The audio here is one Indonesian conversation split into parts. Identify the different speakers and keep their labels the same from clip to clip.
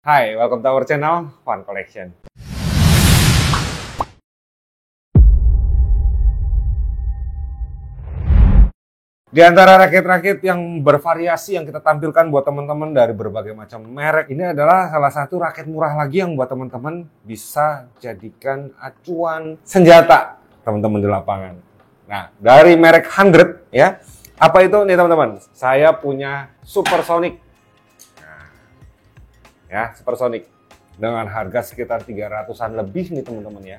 Speaker 1: Hai, welcome to our channel, Fun Collection. Di antara rakit-rakit yang bervariasi yang kita tampilkan buat teman-teman dari berbagai macam merek, ini adalah salah satu rakit murah lagi yang buat teman-teman bisa jadikan acuan senjata teman-teman di lapangan. Nah, dari merek 100 ya. Apa itu nih teman-teman? Saya punya Supersonic. Nah, ya, Supersonic dengan harga sekitar 300-an lebih nih teman-teman ya.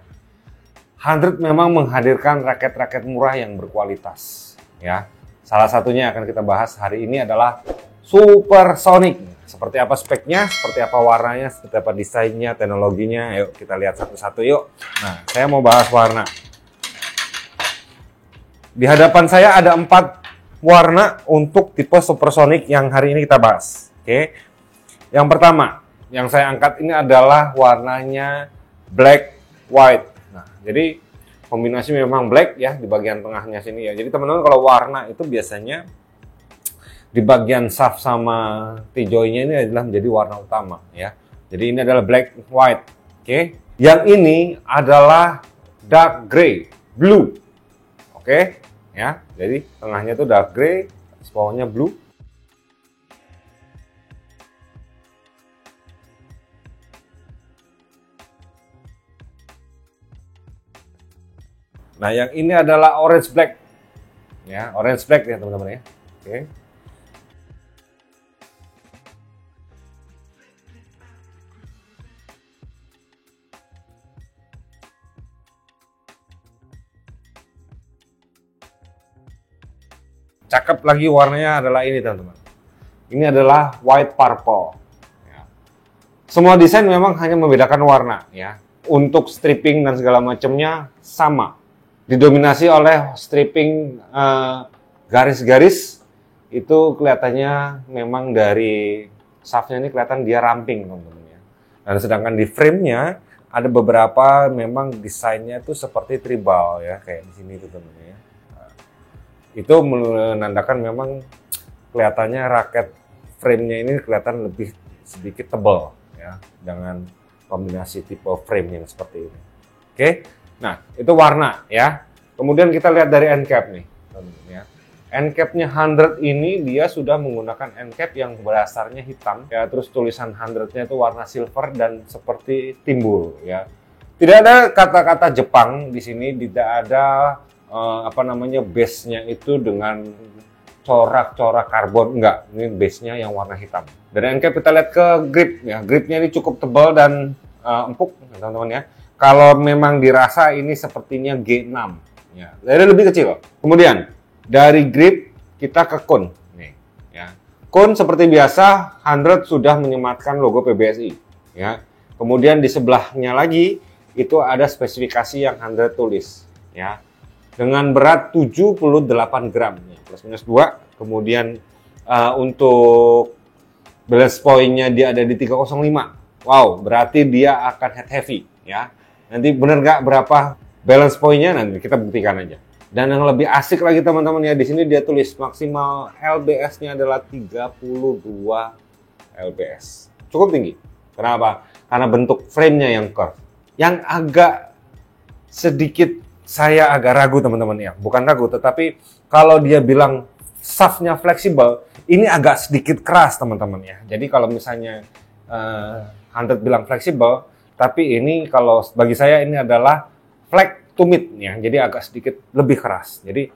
Speaker 1: 100 memang menghadirkan raket-raket murah yang berkualitas ya. Salah satunya yang akan kita bahas hari ini adalah Supersonic. Seperti apa speknya, seperti apa warnanya, seperti apa desainnya, teknologinya. Yuk kita lihat satu-satu yuk. Nah, saya mau bahas warna. Di hadapan saya ada 4 warna untuk tipe Supersonic yang hari ini kita bahas. Oke. Yang pertama, yang saya angkat ini adalah warnanya black white. Nah, jadi kombinasi memang black ya di bagian tengahnya sini ya. Jadi teman-teman kalau warna itu biasanya di bagian shaft sama T-joy-nya ini adalah menjadi warna utama ya. Jadi ini adalah black white. Oke. Yang ini adalah dark gray, blue. Oke, ya. Jadi tengahnya itu dark gray, bawahnya blue. Nah, yang ini adalah orange black. Ya, orange black ya, teman-teman ya. Oke. Cakep lagi warnanya adalah ini, teman-teman. Ini adalah white purple. Ya. Semua desain memang hanya membedakan warna ya. Untuk stripping dan segala macamnya sama. Didominasi oleh stripping garis-garis itu kelihatannya memang dari shaftnya ini kelihatan dia ramping teman-teman ya. Dan sedangkan di frame-nya ada beberapa memang desainnya itu seperti tribal ya kayak di sini tuh teman-teman ya. Nah, itu menandakan memang kelihatannya raket frame-nya ini kelihatan lebih sedikit tebal ya dengan kombinasi tipe frame yang seperti ini. Oke. Nah, itu warna ya. Kemudian kita lihat dari end cap nih. Ya. End cap-nya 100 ini dia sudah menggunakan end cap yang berdasarnya hitam. Ya, terus tulisan 100-nya itu warna silver dan seperti timbul ya. Tidak ada kata-kata Jepang di sini, tidak ada base-nya itu dengan corak-corak karbon, enggak. Ini base-nya yang warna hitam. Dari end cap kita lihat ke grip ya. Gripnya ini cukup tebal dan empuk teman-teman ya. Kalau memang dirasa ini sepertinya G6 ya. Jadi lebih kecil. Kemudian dari grip kita ke cone nih ya. Cone seperti biasa 100 sudah menyematkan logo PBSI ya. Kemudian di sebelahnya lagi itu ada spesifikasi yang 100 tulis ya. Dengan berat 78 gram ya. Plus minus 2. Kemudian untuk balance point-nya dia ada di 305. Wow, berarti dia akan head heavy ya. Nanti bener nggak berapa balance point-nya nanti kita buktikan aja. Dan yang lebih asik lagi teman-teman ya, di sini dia tulis maksimal LBS-nya adalah 32 LBS. Cukup tinggi. Kenapa? Karena bentuk frame-nya yang curve. Yang agak sedikit saya agak ragu teman-teman ya. Bukan ragu, tetapi kalau dia bilang shaft-nya fleksibel, ini agak sedikit keras teman-teman ya. Jadi kalau misalnya 100 bilang fleksibel, tapi ini kalau bagi saya ini adalah flat to mid ya, jadi agak sedikit lebih keras. Jadi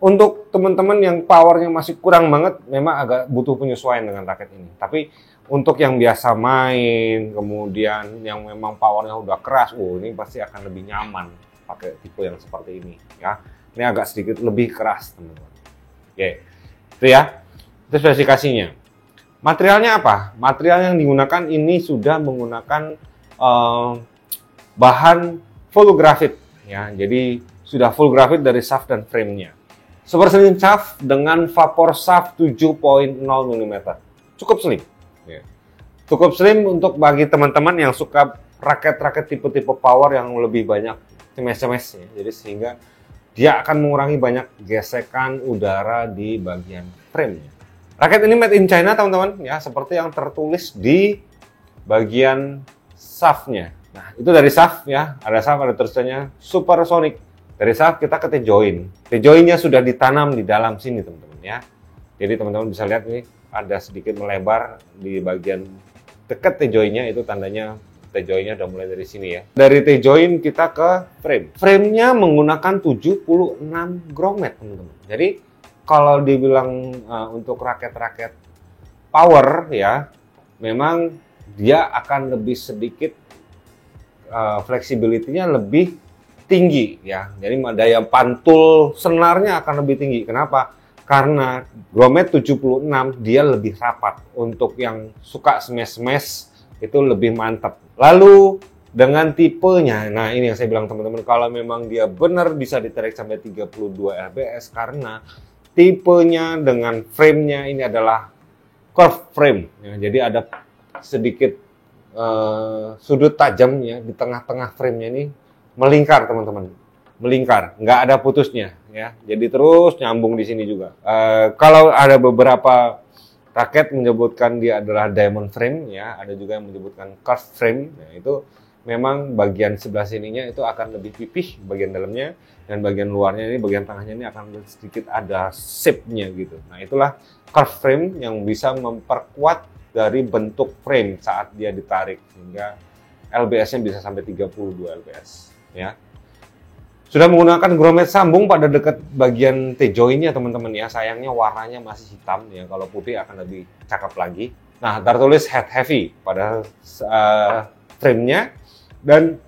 Speaker 1: untuk teman-teman yang powernya masih kurang banget, memang agak butuh penyesuaian dengan raket ini. Tapi untuk yang biasa main, kemudian yang memang powernya udah keras, ini pasti akan lebih nyaman pakai tipe yang seperti ini ya. Ini agak sedikit lebih keras teman-teman. Oke, itu ya, itu spesifikasinya. Materialnya apa? Material yang digunakan ini sudah menggunakan bahan full graphite ya. Jadi sudah full graphite dari shaft dan frame-nya. Super slim shaft dengan vapor shaft 7.0 mm. Cukup slim. Ya. Cukup slim untuk bagi teman-teman yang suka raket-raket tipe-tipe power yang lebih banyak cemes-cemes ya. Jadi sehingga dia akan mengurangi banyak gesekan udara di bagian frame-nya. Raket ini made in China teman-teman ya, seperti yang tertulis di bagian shaftnya. Nah, itu dari shaft ya, ada shaft, ada tulisannya supersonic. Dari shaft kita ke T-joint. T-jointnya sudah ditanam di dalam sini teman-teman ya. Jadi teman-teman bisa lihat nih, ada sedikit melebar di bagian dekat T-jointnya, itu tandanya T-jointnya udah mulai dari sini ya. Dari T-joint kita ke frame. Frame-nya menggunakan 76 grommet teman-teman. Jadi kalau dibilang untuk raket-raket power ya, memang dia akan lebih sedikit fleksibilitinya lebih tinggi ya. Jadi daya pantul senarnya akan lebih tinggi. Kenapa? Karena grommet 76 dia lebih rapat. Untuk yang suka smash-smash itu lebih mantap. Lalu dengan tipenya, nah ini yang saya bilang teman-teman, kalau memang dia benar bisa ditarik sampai 32 lbs karena tipenya dengan frame-nya ini adalah curve frame ya. Jadi ada sedikit sudut tajam ya di tengah-tengah frame-nya ini, melingkar teman-teman, melingkar, nggak ada putusnya ya. Jadi terus nyambung di sini juga. Kalau ada beberapa raket menyebutkan dia adalah diamond frame ya, ada juga yang menyebutkan curve frame. Nah, itu memang bagian sebelah sininya itu akan lebih pipih bagian dalamnya, dan bagian luarnya ini, bagian tengahnya ini akan sedikit ada shape-nya gitu. Nah, itulah curve frame yang bisa memperkuat dari bentuk frame saat dia ditarik, sehingga LBS-nya bisa sampai 32 lbs ya. Sudah menggunakan grommet sambung pada dekat bagian T-joint-nya teman-teman ya. Sayangnya warnanya masih hitam ya, kalau putih akan lebih cakep lagi. Nah, tertulis head heavy pada frame-nya, dan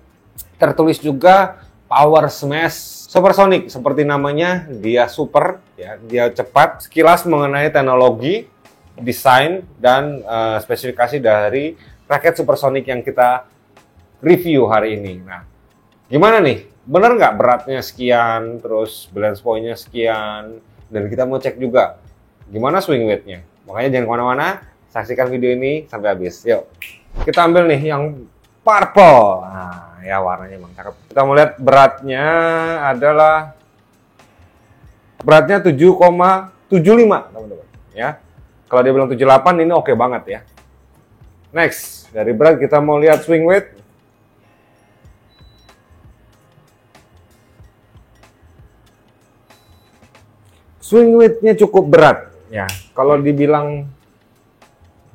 Speaker 1: tertulis juga power smash supersonic. Seperti namanya, dia super ya, dia cepat. Sekilas mengenai teknologi, desain, dan spesifikasi dari raket supersonic yang kita review hari ini. Nah, gimana nih? Bener nggak beratnya sekian, terus balance point-nya sekian, dan kita mau cek juga gimana swing weight-nya. Makanya jangan kemana-mana, saksikan video ini sampai habis. Yuk, kita ambil nih yang purple. Nah, ya warnanya emang cakep. Kita mau lihat beratnya adalah beratnya 7,75 teman-teman ya. Kalau dia bilang 78 ini oke banget ya. Next, dari berat kita mau lihat swing weight. Swing weight-nya cukup berat ya. Kalau dibilang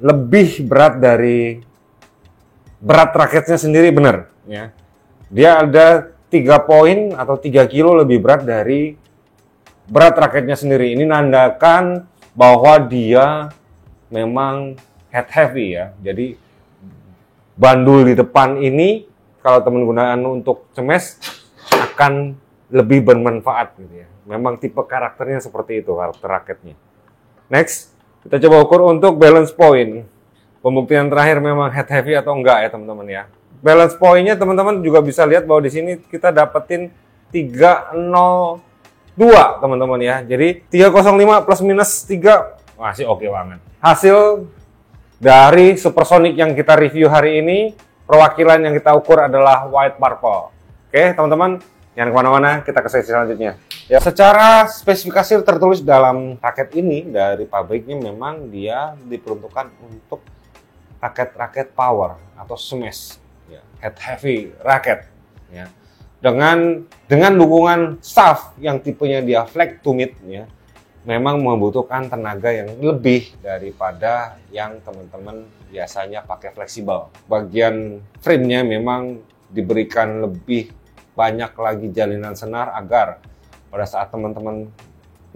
Speaker 1: lebih berat dari berat raketnya sendiri, benar ya. Dia ada 3 poin atau 3 kilo lebih berat dari berat raketnya sendiri. Ini nandakan bahwa dia memang head heavy ya. Jadi bandul di depan ini kalau teman gunakan untuk smash akan lebih bermanfaat gitu ya. Memang tipe karakternya seperti itu, karakter raketnya. Next, kita coba ukur untuk balance point. Pembuktian terakhir memang head heavy atau enggak ya teman-teman ya. Balance point-nya teman-teman juga bisa lihat bahwa di sini kita dapetin 302 teman-teman ya. Jadi 305 plus minus 3 masih oke banget. Hasil dari supersonic yang kita review hari ini, perwakilan yang kita ukur adalah white purple. Oke teman-teman, jangan kemana-mana, kita ke sesi selanjutnya. Ya, secara spesifikasi tertulis dalam raket ini dari pabriknya, memang dia diperuntukkan untuk raket-raket power atau smash, ya, head heavy raket, ya. Dengan dukungan shaft yang tipenya dia flat to mid, ya, memang membutuhkan tenaga yang lebih daripada yang teman-teman biasanya pakai fleksibel. Bagian frame-nya memang diberikan lebih banyak lagi jalinan senar agar pada saat teman-teman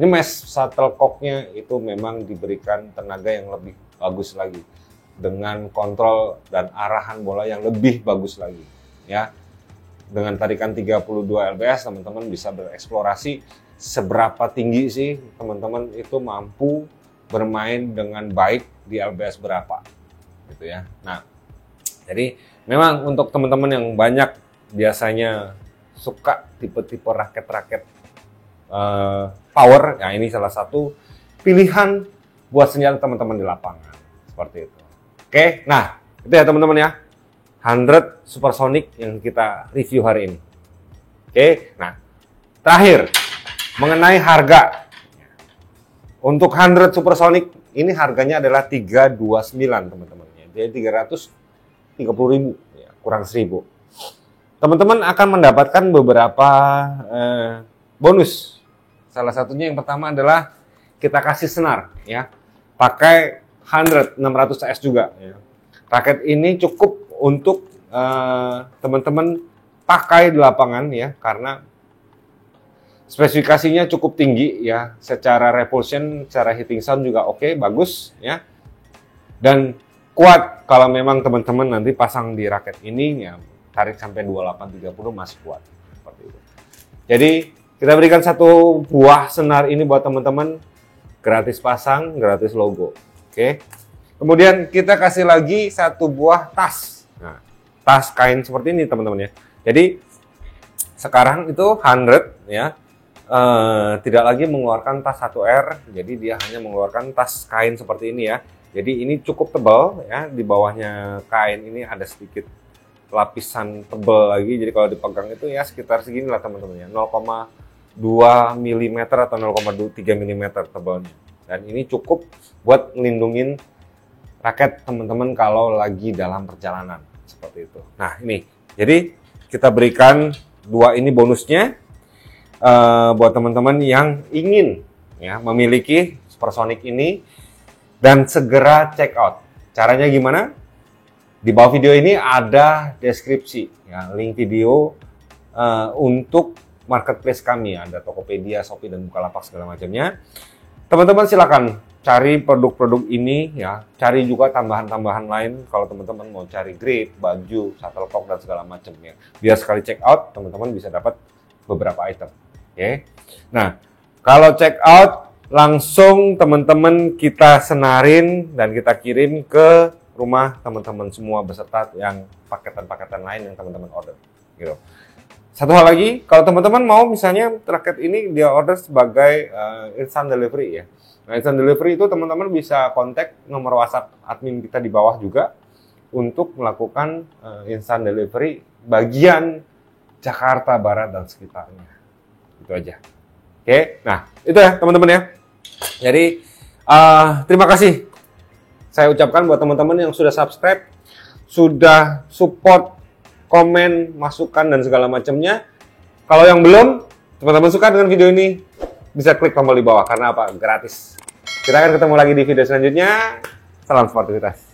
Speaker 1: nyemes shuttlecock-nya itu memang diberikan tenaga yang lebih bagus lagi, dengan kontrol dan arahan bola yang lebih bagus lagi ya. Dengan tarikan 32 lbs teman-teman bisa bereksplorasi seberapa tinggi sih teman-teman itu mampu bermain dengan baik di lbs berapa gitu ya. Nah, jadi memang untuk teman-teman yang banyak biasanya suka tipe-tipe raket-raket power, ya ini salah satu pilihan buat senjata teman-teman di lapangan seperti itu. Oke, nah itu ya teman-teman ya, 100 supersonic yang kita review hari ini. Oke, nah terakhir mengenai harga. Untuk 100 supersonic ini harganya adalah 329 teman-teman. Jadi 329 30.000, ya, kurang 1.000. Teman-teman akan mendapatkan beberapa bonus. Salah satunya yang pertama adalah kita kasih senar, ya, pakai 600 CS juga. Ya. Raket ini cukup untuk teman-teman pakai di lapangan, ya, karena spesifikasinya cukup tinggi, ya, secara repulsion, secara hitting sound juga oke, bagus, ya, dan kuat. Kalau memang teman-teman nanti pasang di raket ini, ya, tarik sampai 28-30 masih kuat, seperti itu. Jadi kita berikan satu buah senar ini buat teman-teman, gratis pasang, gratis logo. Oke. Kemudian kita kasih lagi satu buah tas. Nah, tas kain seperti ini teman-teman ya. Jadi sekarang itu 100 ya, tidak lagi mengeluarkan tas 1R, jadi dia hanya mengeluarkan tas kain seperti ini ya. Jadi ini cukup tebal ya, di bawahnya kain ini ada sedikit lapisan tebal lagi, jadi kalau dipegang itu ya sekitar segini lah teman-teman ya, 0,2 mm atau 0,3 mm tebalnya. Dan ini cukup buat ngelindungin raket teman-teman kalau lagi dalam perjalanan, seperti itu. Nah ini, jadi kita berikan dua ini bonusnya buat teman-teman yang ingin ya memiliki Supersonic ini dan segera check out. Caranya gimana? Di bawah video ini ada deskripsi, ya, link video untuk marketplace kami, ada Tokopedia, Shopee, dan Bukalapak segala macamnya. Teman-teman silakan cari produk-produk ini, ya, cari juga tambahan-tambahan lain kalau teman-teman mau cari grip, baju, shuttlecock dan segala macam ya. Biar sekali check out teman-teman bisa dapat beberapa item. Oke. Nah, kalau check out langsung teman-teman kita senarin dan kita kirim ke rumah teman-teman semua beserta yang paketan-paketan lain yang teman-teman order gitu. Satu hal lagi, kalau teman-teman mau misalnya raket ini dia order sebagai instant delivery ya. Nah, instant delivery itu teman-teman bisa kontak nomor WhatsApp admin kita di bawah juga untuk melakukan instant delivery bagian Jakarta Barat dan sekitarnya. Itu aja. Oke, nah itu ya teman-teman ya. Jadi terima kasih saya ucapkan buat teman-teman yang sudah subscribe, sudah support, komen, masukan dan segala macamnya. Kalau yang belum, teman-teman suka dengan video ini, bisa klik tombol di bawah karena apa? Gratis. Kita akan ketemu lagi di video selanjutnya. Salam sportivitas.